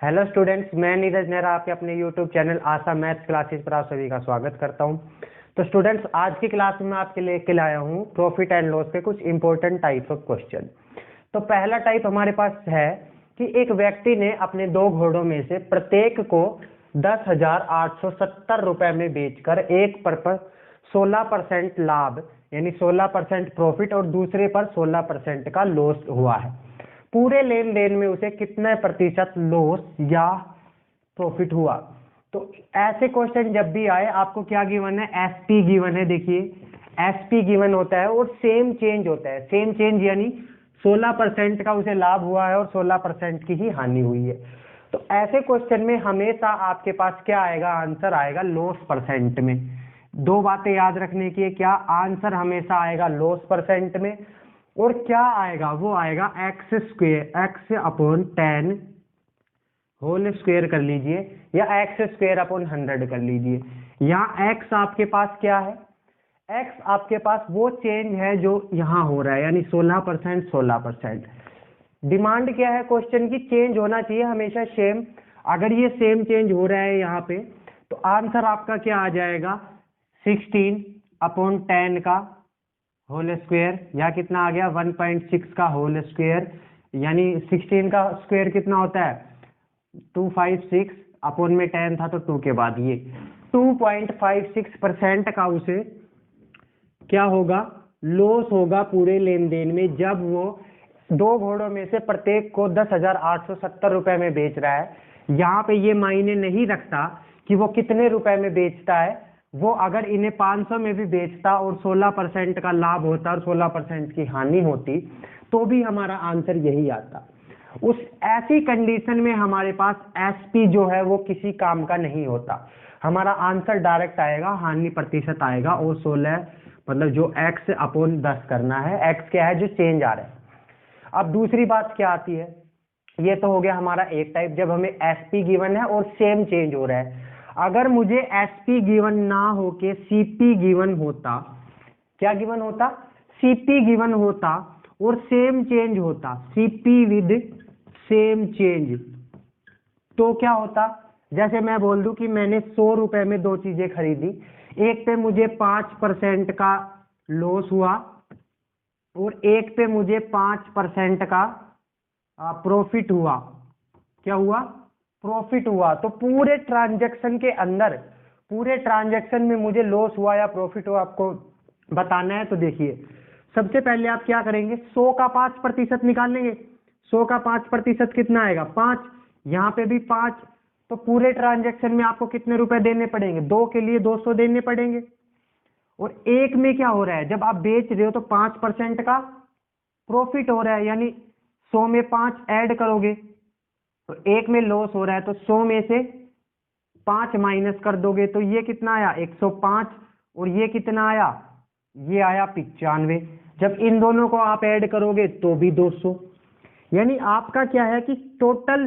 Hello students, मैं नीरज नेहरा आपके अपने यूट्यूब चैनल आशा मैथ्स क्लासेस पर आप सभी का स्वागत करता हूं। तो स्टूडेंट्स, आज की क्लास में मैं आपके लेके लाया हूं प्रॉफिट एंड लॉस के कुछ इंपॉर्टेंट टाइप्स ऑफ क्वेश्चन। तो पहला टाइप हमारे पास है कि एक व्यक्ति ने अपने दो घोड़ों में से प्रत्येक को 10,870 रुपए में बेचकर एक पर 16% लाभ यानी 16% प्रॉफिट और दूसरे पर 16% का लॉस हुआ है। पूरे लेन देन में उसे कितने प्रतिशत लॉस या प्रॉफिट हुआ। तो ऐसे क्वेश्चन जब भी आए आपको क्या गिवन है, एसपी गिवन है। देखिए एसपी गिवन होता है और सेम चेंज होता है। सेम चेंज यानी 16% का उसे लाभ हुआ है और 16% की ही हानि हुई है। तो ऐसे क्वेश्चन में हमेशा आपके पास क्या आएगा, आंसर आएगा लॉस परसेंट में। दो बातें याद रखने की है, क्या आंसर हमेशा आएगा लॉस परसेंट में, और क्या आएगा वो आएगा x square, x upon 10 whole square कर लीजिए या एक्स स्क्वेयर अपॉन 100 कर लीजिए। यहाँ एक्स आपके पास क्या है, एक्स आपके पास वो चेंज है जो यहाँ हो रहा है यानी 16%। 16% डिमांड क्या है क्वेश्चन की, चेंज होना चाहिए हमेशा सेम। अगर ये सेम चेंज हो रहा है यहाँ पे तो आंसर आपका क्या आ जाएगा, 16 अपॉन 10 का होल स्क्वेयर, या कितना आ गया 1.6 का होल स्क्वेयर, यानी 16 का स्क्वेयर कितना होता है 256, अपॉन में 10 था तो 2 के बाद ये 2.56% का उसे क्या होगा, लॉस होगा पूरे लेन देन में, जब वो दो घोड़ों में से प्रत्येक को 10,870 रुपए में बेच रहा है। यहाँ पे ये मायने नहीं रखता कि वो कितने रुपए में बेचता है, वो अगर इन्हें 500 में भी बेचता और 16% का लाभ होता और 16% की हानि होती तो भी हमारा आंसर यही आता। उस ऐसी कंडीशन में हमारे पास एसपी जो है वो किसी काम का नहीं होता, हमारा आंसर डायरेक्ट आएगा, हानि प्रतिशत आएगा और 16 मतलब जो एक्स अपॉन 10 करना है। एक्स क्या है, जो चेंज आ रहा है। अब दूसरी बात क्या आती है, ये तो हो गया हमारा एक टाइप, जब हमें एसपी गिवन है और सेम चेंज हो रहा है। अगर मुझे एसपी गिवन ना हो के सीपी गिवन होता, क्या गिवन होता, सीपी गिवन होता और सेम चेंज होता, सीपी विद सेम चेंज, तो क्या होता। जैसे मैं बोल दूं कि मैंने 100 रुपए में दो चीजें खरीदी, एक पे मुझे 5% का लॉस हुआ और एक पे मुझे 5% का प्रॉफिट हुआ। क्या हुआ, प्रॉफिट हुआ। तो पूरे ट्रांजैक्शन के अंदर, पूरे ट्रांजैक्शन में मुझे लॉस हुआ या प्रॉफिट हुआ आपको बताना है। तो देखिए सबसे पहले आप क्या करेंगे, 100 का 5% निकाल लेंगे। 100 का 5% कितना आएगा, 5। यहाँ पे भी 5। तो पूरे ट्रांजैक्शन में आपको कितने रुपए देने पड़ेंगे, दो के लिए 200 देने पड़ेंगे। और एक में क्या हो रहा है, जब आप बेच रहे हो तो 5% का प्रॉफिट हो रहा है, यानी 100 में 5 ऐड करोगे तो एक में लॉस हो रहा है, तो 100 में से 5 माइनस कर दोगे तो ये कितना आया 105, और ये कितना आया, ये आया 95। जब इन दोनों को आप ऐड करोगे तो भी 200। यानी आपका क्या है कि total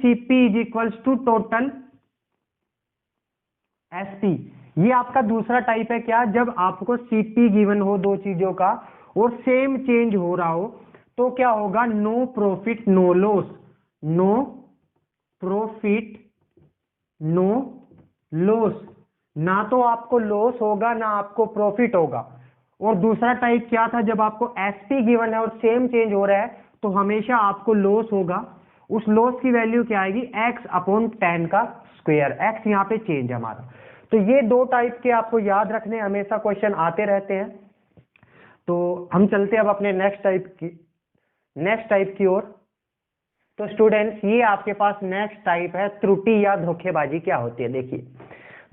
CP is equals to total SP. ये आपका दूसरा टाइप है। क्या, जब आपको सीपी गिवन हो दो चीजों का और सेम चेंज हो रहा हो तो क्या होगा, no profit no loss, no profit no loss, ना तो आपको लॉस होगा ना आपको प्रॉफिट होगा। और दूसरा टाइप क्या था, जब आपको एसपी गिवन है और सेम चेंज हो रहा है तो हमेशा आपको लॉस होगा। उस लॉस की वैल्यू क्या आएगी, एक्स अपॉन 10 का स्क्वायर, एक्स यहाँ पे चेंज हमारा। तो ये दो टाइप के आपको याद रखने, हमेशा क्वेश्चन आते रहते हैं। तो हम चलते हैं अब अपने नेक्स्ट टाइप की ओर। तो स्टूडेंट्स, ये आपके पास नेक्स्ट टाइप है त्रुटि या धोखेबाजी। क्या होती है, देखिए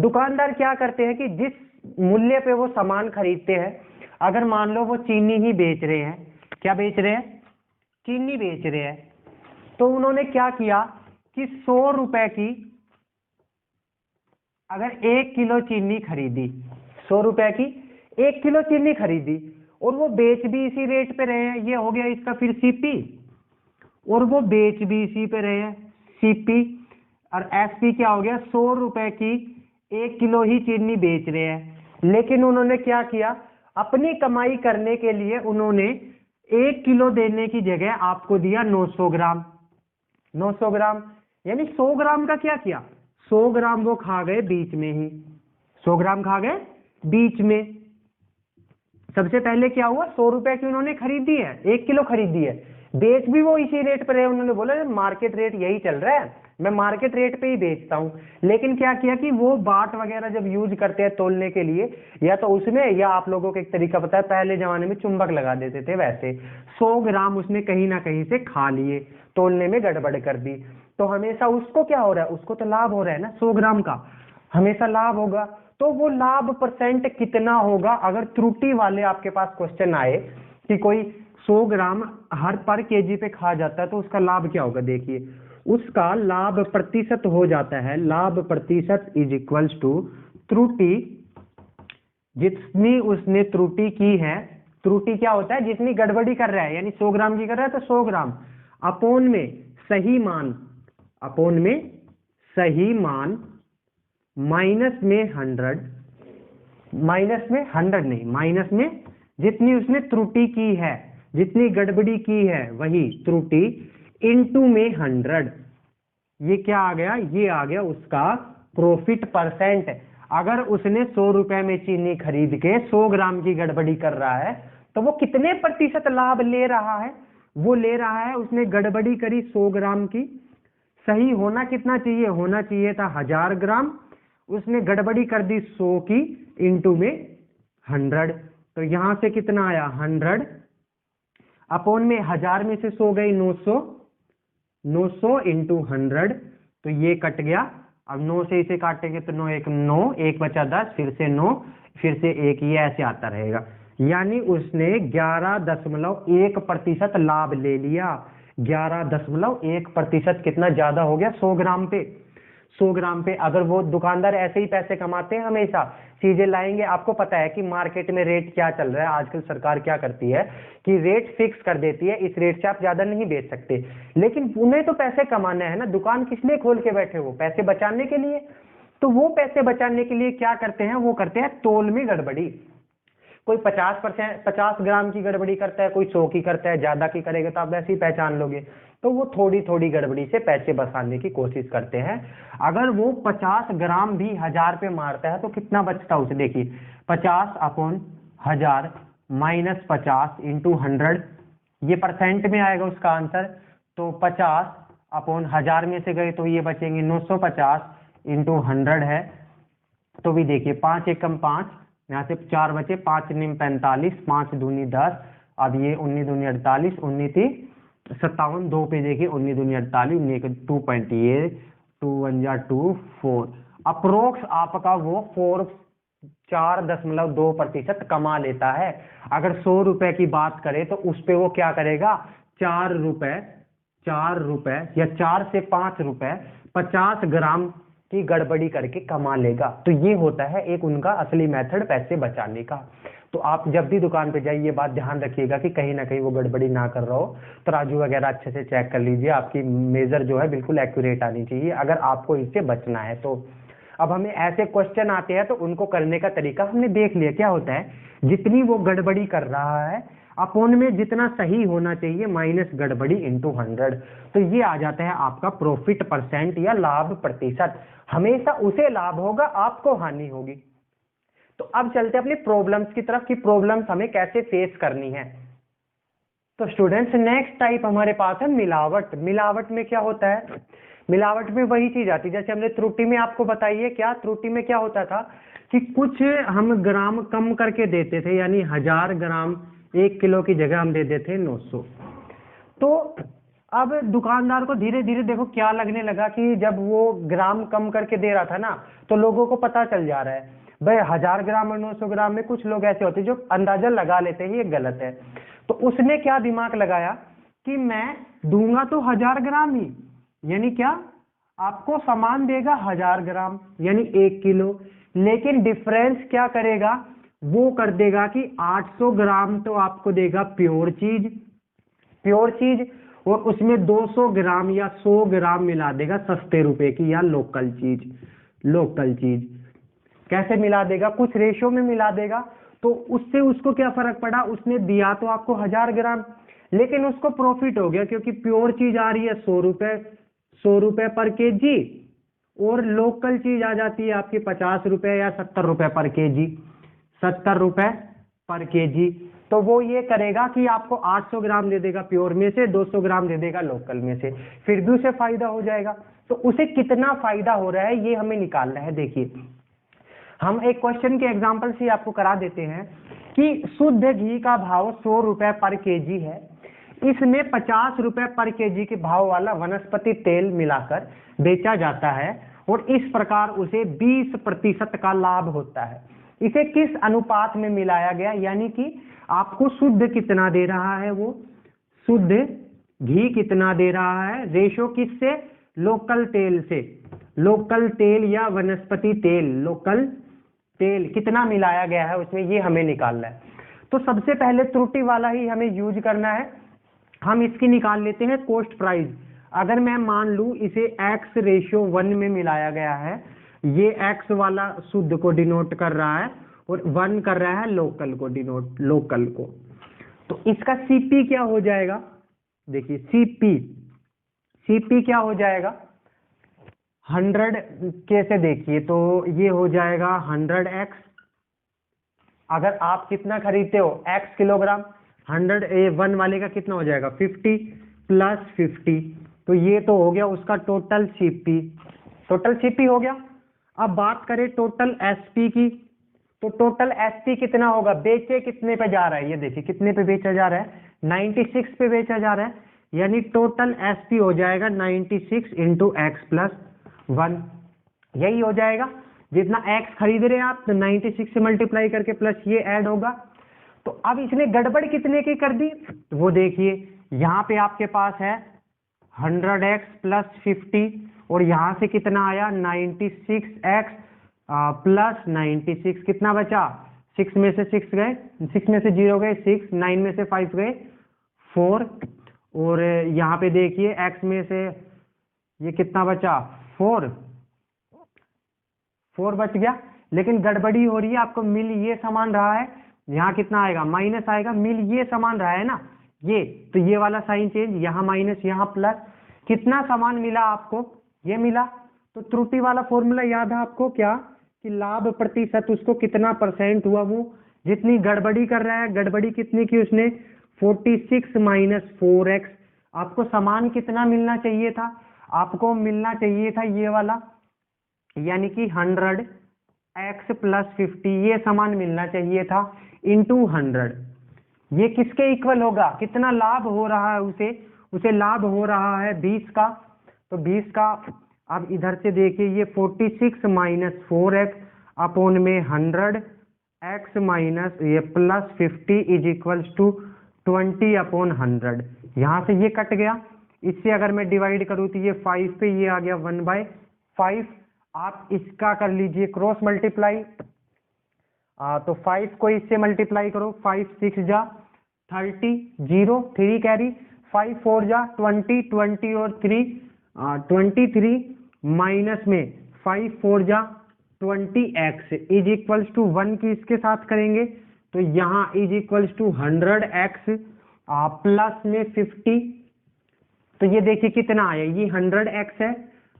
दुकानदार क्या करते हैं कि जिस मूल्य पे वो सामान खरीदते हैं, अगर मान लो वो चीनी ही बेच रहे हैं, क्या बेच रहे हैं, चीनी बेच रहे हैं, तो उन्होंने क्या किया कि 100 रुपए की अगर 1 किलो चीनी खरीदी, 100 रुपए की 1 किलो चीनी खरीदी और वो बेच भी इसी रेट पे रहे हैं, ये हो गया इसका फिर सीपी, और वो बेच भी इसी पे रहे हैं सीपी, और एसपी क्या हो गया, 100 रुपए की 1 किलो ही चीनी बेच रहे हैं। लेकिन उन्होंने क्या किया, अपनी कमाई करने के लिए उन्होंने 1 किलो देने की जगह आपको दिया 900 ग्राम। 900 ग्राम यानी 100 ग्राम का क्या किया, 100 ग्राम वो खा गए बीच में ही, 100 ग्राम खा गए बीच में। सबसे पहले क्या हुआ, 100 रुपए की उन्होंने खरीदी है, 1 किलो खरीदी है, बेच भी वो इसी रेट पर है। उन्होंने बोला मार्केट रेट यही चल रहा है, मैं मार्केट रेट पे ही बेचता हूं। लेकिन क्या किया कि वो बाट वगैरह जब यूज करते हैं तोलने के लिए, या तो उसमें, या आप लोगों को एक तरीका पता है पहले जमाने में चुंबक लगा देते थे, वैसे 100 ग्राम उसने कहीं ना कहीं से खा लिए, तोलने में गड़बड़ कर दी। तो हमेशा उसको क्या हो रहा है, उसको तो लाभ हो रहा है ना 100 ग्राम का, हमेशा लाभ होगा। तो वो लाभ परसेंट कितना होगा, अगर त्रुटि वाले आपके पास क्वेश्चन आए कि कोई 100 ग्राम हर पर केजी पे खा जाता है तो उसका लाभ क्या होगा, देखिए उसका लाभ प्रतिशत हो जाता है, लाभ प्रतिशत इज इक्वल्स टू त्रुटि, जितनी उसने त्रुटि की है, त्रुटि क्या होता है, जितनी गड़बड़ी कर रहा है, यानी 100 ग्राम की कर रहा है तो 100 ग्राम अपोन में सही मान, अपोन में सही मान माइनस में 100, माइनस में 100 नहीं, माइनस में जितनी उसने त्रुटि की है, जितनी गड़बड़ी की है वही त्रुटि, इनटू में 100, ये क्या आ गया, ये आ गया उसका प्रॉफिट परसेंट। अगर उसने 100 रुपए में चीनी खरीद के 100 ग्राम की गड़बड़ी कर रहा है तो वो कितने प्रतिशत लाभ ले रहा है, वो ले रहा है, उसने गड़बड़ी करी 100 ग्राम की, सही होना कितना चाहिए, होना चाहिए था 1000 ग्राम, उसने गड़बड़ी कर दी 100 की, इंटू में 100, तो यहां से कितना आया 100, अपोन में 1000 में से 100 गई 900, 900 इंटू 100, तो ये कट गया। अब 9 से इसे काटेंगे तो 9 एक 9, 1 बचा 10, फिर से 9, फिर से 1, ये ऐसे आता रहेगा। यानी उसने 11.1% लाभ ले लिया। 11.1% कितना ज्यादा हो गया 100 ग्राम पे, 100 ग्राम पे। अगर वो दुकानदार ऐसे ही पैसे कमाते हैं, हमेशा चीजें लाएंगे, आपको पता है कि मार्केट में रेट क्या चल रहा है आजकल, सरकार क्या करती है कि रेट फिक्स कर देती है, इस रेट से आप ज्यादा नहीं बेच सकते। लेकिन उन्हें तो पैसे कमाना है ना, दुकान किस लिए खोल के बैठे, वो पैसे बचाने के लिए। तो वो पैसे बचाने के लिए क्या करते हैं, वो करते हैं तोल में गड़बड़ी। कोई 50 ग्राम की गड़बड़ी करता है, कोई 100 की करता है, ज्यादा की करेगा तो आप वैसे ही पहचान लोगे। तो वो थोड़ी थोड़ी गड़बड़ी से पैसे बचाने की कोशिश करते हैं। अगर वो 50 ग्राम भी 1000 पे मारता है तो कितना बचता है उसे, देखिए 50 अपॉन 1000 माइनस 50 इंटू 100, ये परसेंट में आएगा उसका आंसर। तो 50 अपॉन 1000 में से गए तो ये बचेंगे 950 इंटू 100 है। तो भी देखिए 5 एकम 5, यहाँ से 4 बचे, 5 निम 45, 5 दूनी 10, अब ये 19 दूनी 48, 19 थी 57, 2 पे देखिए 19 दूनी 48, 19 2 ये 2 1 जा 2 4, अप्रोक्स आपका वो 4.2% कमा लेता है। अगर 100 रुपए की बात करें तो उस पे वो क्या करेगा, 4 रुपए या 4 से 5 रुपए 50 ग्राम की गड़बड़ी करके कमा लेगा। तो ये होता है एक उनका असली मेथड पैसे बचाने का। तो आप जब भी दुकान पे जाइए, ये बात ध्यान रखिएगा कि कहीं ना कहीं वो गड़बड़ी ना कर रहा हो। तराजू वगैरह अच्छे से चेक कर लीजिए, आपकी मेजर जो है बिल्कुल एक्यूरेट आनी चाहिए अगर आपको इससे बचना है तो। अब हमें ऐसे क्वेश्चन आते हैं तो उनको करने का तरीका हमने देख लिया। क्या होता है, जितनी वो गड़बड़ी कर रहा है अपोन में जितना सही होना चाहिए माइनस गड़बड़ी इंटू 100, तो ये आ जाता है आपका प्रॉफिट परसेंट या लाभ प्रतिशत। हमेशा उसे लाभ होगा, आपको हानि होगी। तो अब चलते हैं अपनी प्रॉब्लम्स की तरफ कि प्रॉब्लम्स हमें कैसे फेस करनी है। तो स्टूडेंट्स नेक्स्ट टाइप हमारे पास है मिलावट। मिलावट में क्या होता है, मिलावट में वही चीज आती है जैसे हमने त्रुटि में आपको बताई है। क्या त्रुटि में क्या होता था कि कुछ हम ग्राम कम करके देते थे, यानी 1000 ग्राम 1 किलो की जगह हम दे देते 900। तो अब दुकानदार को धीरे धीरे देखो क्या लगने लगा कि जब वो ग्राम कम करके दे रहा था ना, तो लोगों को पता चल जा रहा है भाई 1000 ग्राम और 900 ग्राम में कुछ लोग ऐसे होते हैं जो अंदाजा लगा लेते हैं ये गलत है। तो उसने क्या दिमाग लगाया कि मैं दूंगा तो 1000 ग्राम ही, यानी क्या आपको सामान देगा 1000 ग्राम यानी 1 किलो, लेकिन डिफरेंस क्या करेगा, वो कर देगा कि 800 ग्राम तो आपको देगा प्योर चीज, प्योर चीज, और उसमें 200 ग्राम या 100 ग्राम मिला देगा सस्ते रुपए की या लोकल चीज। लोकल चीज कैसे मिला देगा, कुछ रेशो में मिला देगा। तो उससे उसको क्या फर्क पड़ा, उसने दिया तो आपको 1000 ग्राम, लेकिन उसको प्रॉफिट हो गया क्योंकि प्योर चीज आ रही है 100 रुपए पर केजी, और लोकल चीज आ जाती है आपकी 50 रुपए या 70 रुपए पर केजी, 70 रुपए पर केजी। तो वो ये करेगा कि आपको 800 ग्राम दे देगा प्योर में से, 200 ग्राम दे देगा लोकल में से, फिर भी उसे फायदा हो जाएगा। तो उसे कितना फायदा हो रहा है ये हमें निकालना है। देखिए हम एक क्वेश्चन के एग्जांपल से आपको करा देते हैं कि शुद्ध घी का भाव 100 रुपए पर केजी है, इसमें 50 रुपए पर केजी के भाव वाला वनस्पति तेल मिलाकर बेचा जाता है और इस प्रकार उसे 20% का लाभ होता है। इसे किस अनुपात में मिलाया गया, यानी कि आपको शुद्ध कितना दे रहा है, वो शुद्ध घी कितना दे रहा है, रेशो किससे, लोकल तेल से, लोकल तेल या वनस्पति तेल, लोकल तेल कितना मिलाया गया है उसमें, ये हमें निकालना है। तो सबसे पहले त्रुटि वाला ही हमें यूज करना है। हम इसकी निकाल लेते हैं कॉस्ट प्राइस। अगर मैं मान लूं इसे x/1 में मिलाया गया है, ये x वाला शुद्ध को डिनोट कर रहा है और 1 कर रहा है लोकल को डिनोट, लोकल को, तो इसका CP क्या हो जाएगा, देखिए CP क्या हो जाएगा 100 कैसे, देखिए तो ये हो जाएगा 100x, अगर आप कितना खरीदते हो x किलोग्राम, 101 वाले का कितना हो जाएगा 50 + 50, तो ये तो हो गया उसका टोटल CP हो गया। अब बात करें टोटल SP की, तो टोटल SP कितना होगा, बेचे कितने पे जा रहा है, ये देखिए कितने पे बेचा जा रहा है, 96 पे बेचा जा रहा है, यानी टोटल SP हो जाएगा 96 × x + 1, यही हो जाएगा, जितना x खरीद रहे हैं आप तो 96 से मल्टीप्लाई करके प्लस ये ऐड होगा। तो अब इसने गड़बड़ कितने की कर दी, तो वो देखिए यहाँ पे आपके पास है 100x + 50 और यहाँ से कितना आया 96x + 96, कितना बचा, 6 में से 6 गए, 6 में से 0 गए 6, 9 में से 5 गए 4, और यहाँ पे देखिए x में से ये कितना बचा 4 बच गया, लेकिन गड़बड़ी हो रही है, आपको मिल ये समान रहा है, यहाँ कितना आएगा माइनस आएगा, मिल ये समान रहा है ना ये, तो ये वाला साइन चेंज, यहाँ माइनस यहाँ प्लस, कितना समान मिला आपको, ये मिला। तो त्रुटि वाला फॉर्मूला याद है आपको क्या, कि लाभ प्रतिशत उसको कितना % हुआ, वो जितनी गड़बड़ी कर रहा है, गड़बड़ी कितनी की उसने 46 - 4x, आपको समान कितना मिलना चाहिए था, आपको मिलना चाहिए था ये वाला, यानी कि 100x + 50, ये समान मिलना चाहिए था इंटू 100, ये किसके इक्वल होगा, कितना लाभ हो रहा है उसे लाभ हो रहा है 20 का, तो 20 का, अब इधर से देखिए ये 46 - 4x अपॉन में 100x माइनस ये + 50 = 20/100, यहाँ से ये कट गया, इससे अगर मैं डिवाइड करूँ तो ये 5 पे ये आ गया 1/5, आप इसका कर लीजिए क्रॉस मल्टीप्लाई, तो 5 को इससे मल्टीप्लाई करो, 5 6 जा 30, 0 3 कैरी, 5 4 जा 20, 20 और 3 23, माइनस में 5 4 जा 20x = 1 की इसके साथ करेंगे, तो यहाँ = 100x प्लस में 50, तो ये देखिए कितना आया, ये 100x है,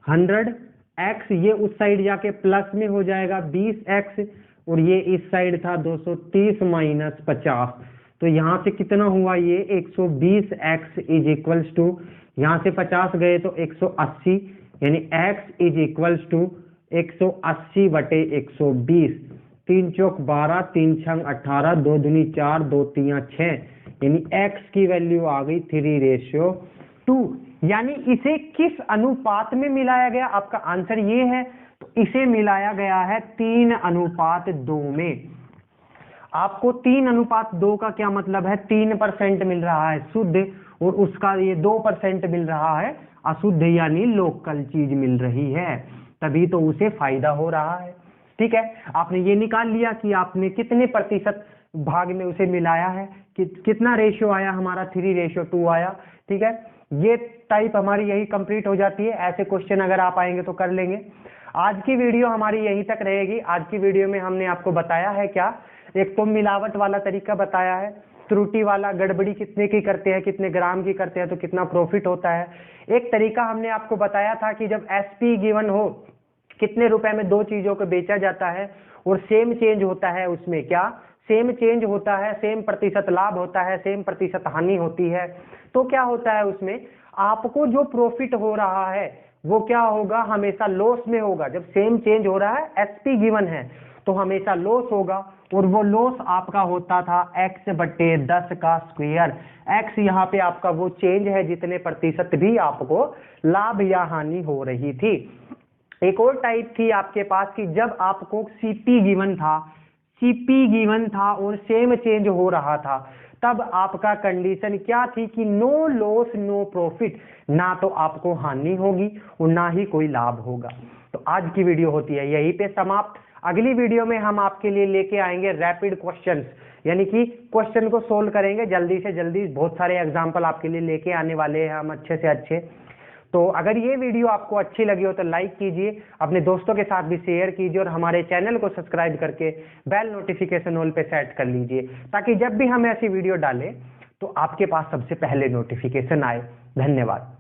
100x ये उस साइड जाके प्लस में हो जाएगा 20x, और ये इस साइड था 230 - 50, तो यहाँ से कितना हुआ ये 120x = यहाँ से 50 गए तो 180, यानी x = 180/120, 3 चौक 12, 3 छंग 18, 2 दूनी 4, 2 तियां 6, यानी x की वैल्यू आ गई 3:2, यानी इसे किस अनुपात में मिलाया गया, आपका आंसर ये है, तो इसे मिलाया गया है 3:2 में। आपको 3:2 का क्या मतलब है, 3% मिल रहा है शुद्ध और उसका ये 2% मिल रहा है अशुद्ध, यानी लोकल चीज मिल रही है, तभी तो उसे फायदा हो रहा है। ठीक है, आपने ये निकाल लिया कि आपने कितने प्रतिशत भाग में उसे मिलाया है, कितना रेशियो आया हमारा, 3:2 आया। ठीक है, ये टाइप हमारी यही कंप्लीट हो जाती है। ऐसे क्वेश्चन अगर आप आएंगे तो कर लेंगे। आज की वीडियो हमारी यहीं तक रहेगी। आज की वीडियो में हमने आपको बताया है क्या, एक तो मिलावट वाला तरीका बताया है, त्रुटि वाला, गड़बड़ी कितने की करते हैं, कितने ग्राम की करते हैं तो कितना प्रॉफिट होता है। एक तरीका हमने आपको बताया था कि जब एसपी गिवन हो, कितने रुपए में दो चीजों को बेचा जाता है और सेम चेंज होता है, उसमें क्या सेम चेंज होता है, सेम प्रतिशत लाभ होता है, सेम प्रतिशत हानि होती है, तो क्या होता है उसमें आपको जो प्रॉफिट हो रहा है वो क्या होगा, हमेशा लॉस में होगा। जब सेम चेंज हो रहा है, एसपी गिवन है, तो हमेशा लॉस होगा, और वो लॉस आपका होता था x/10 का स्क्वायर। x यहाँ पे आपका वो चेंज है जितने प्रतिशत भी आपको लाभ या हानि हो रही थी। एक और टाइप थी आपके पास कि जब आपको सीपी गिवन था और सेम चेंज हो रहा था, तब आपका कंडीशन क्या थी कि नो लॉस नो प्रॉफिट, ना तो आपको हानि होगी और ना ही कोई लाभ होगा। तो आज की वीडियो होती है यहीं पे समाप्त। अगली वीडियो में हम आपके लिए लेके आएंगे रैपिड क्वेश्चंस, यानी कि क्वेश्चन को सोल्व करेंगे जल्दी से जल्दी। बहुत सारे एग्जाम्पल आपके लिए लेके आने वाले हैं हम, अच्छे से अच्छे। तो अगर ये वीडियो आपको अच्छी लगी हो तो लाइक कीजिए, अपने दोस्तों के साथ भी शेयर कीजिए और हमारे चैनल को सब्सक्राइब करके बेल नोटिफिकेशन ऑल पे सेट कर लीजिए, ताकि जब भी हम ऐसी वीडियो डालें तो आपके पास सबसे पहले नोटिफिकेशन आए। धन्यवाद।